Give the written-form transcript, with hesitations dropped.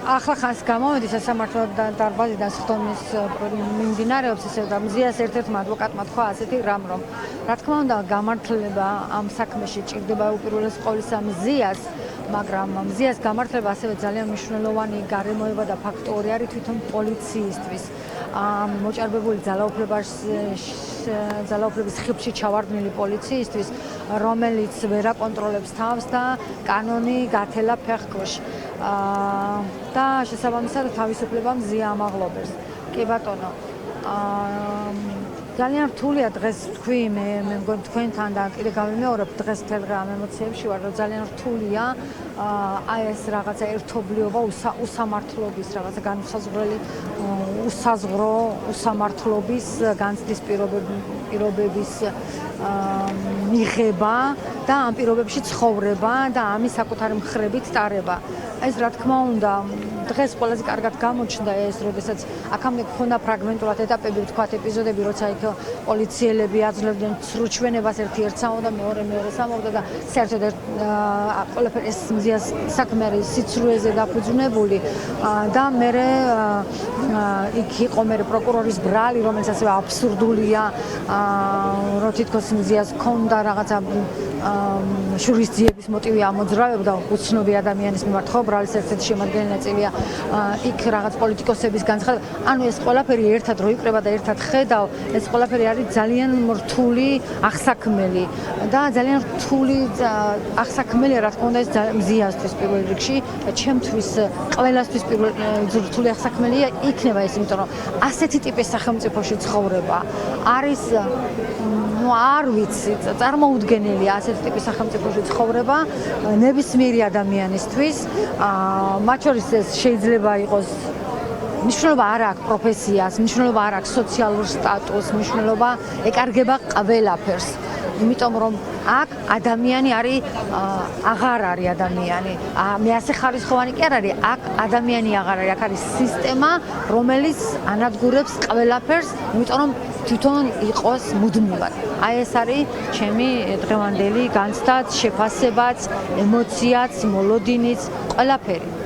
ახლა ხანს გამოვედი სასამართლო დარბაზიდან სხდომის მიმდინარეობს ისე და მზიას ერთ-ერთმა ადვოკატმა თქვა ასეთი რამ რომ რა თქმა უნდა გამართლება ამ საქმეში ჭირდება უპირველეს ყოვლისა მზიას მაგრამ მზიას გამართლება ასევე ძალიან მნიშვნელოვანი გარემოება და ფაქტორი არის თვითონ პოლიციისთვის მოჭარბებული ძალაუფლების ხიბში ჩავარდნილი პოლიციისთვის რომელიც ვერ აკონტროლებს თავს და კანონი გათელა ფეხქვეშ და შესაბამისად თავისუფლება მზია ამაღლობებს. კი ბატონო. ძალიან რთულია დღეს თქვი მე მგონი თქვენთან და კიდე გავიმეორებ დღეს თელღა ამ ემოციებში ვარ რომ ძალიან რთულია აი ეს რაღაცა ერთობლიობა უსამართლობის რაღაცა განუსაზღვრელი უსაზღვრო უსამართლობის განცდის პირობების მიღება და ამ პირობებში ცხოვრება და ამის საკუთარი მხრებით ტარება. ეს რა თქმა უნდა დღეს ყველაზე კარგად გამოჩნდა ეს, როდესაც აქამდე გქონდა ფრაგმენტულად ეტაპები, ვთქვათ, ეპიზოდები, როცა იქ პოლიციელები აძლევდნენ ცრუჩვენებას ერთ-ერთ სამობდა, მეორე სამობდა და საერთოდ ყველაფერი ეს მზიას საქმე არის სიცრუეზე დაფუძნებული და მერე იქ იყო მერე პროკურორის ბრალი, რომელიც ასევე აბსურდულია, რომ თითქოს მზიას ჰქონდა რაღაცა შურისძიების მოტივი ამოძრავებდა უცნობი ადამიანის მიმართ, ხო, ბრალის ერთ-ერთი შემადგენელი ნაწილია იქ რაღაც პოლიტიკოსების განცხადება. ანუ ეს ყველაფერი ერთად რო იკრება და ერთად ხედავ, ეს ყველაფერი არის ძალიან რთული აღსაქმელი და ძალიან რთული აღსაქმელი, რა თქმა უნდა, ეს მზიასთვის პირველ რიგში, ჩემთვის ყველასთვის რთული აღსაქმელია იქნება ეს, იმიტომ რომ ასეთი ტიპის სახელმწიფოში ცხოვრება არის არ ვიცი, წარმოუდგენელია ასეთი ტიპის სახელმწიფოში ცხოვრება ნებისმიერი ადამიანისთვის. მათ შორის ეს შეიძლება იყოს მნიშვნელობა არ აქვს პროფესიას, მნიშვნელობა არ აქვს სოციალურ სტატუსს, მნიშვნელობა ეკარგება ყველაფერს. იმიტომ რომ აქ ადამიანი არის აღარ არის ადამიანი. მე ასე ხარისხოვანი კი არ არის, აქ ადამიანი აღარ არის, აქ არის სისტემა, რომელიც ანადგურებს ყველაფერს, იმიტომ რომ თვითონ იყოს მუდმივად. აი ეს არის ჩემი დღევანდელი განცდაც, შეფასებაც, ემოციაც, მოლოდინიც, ყველაფერი.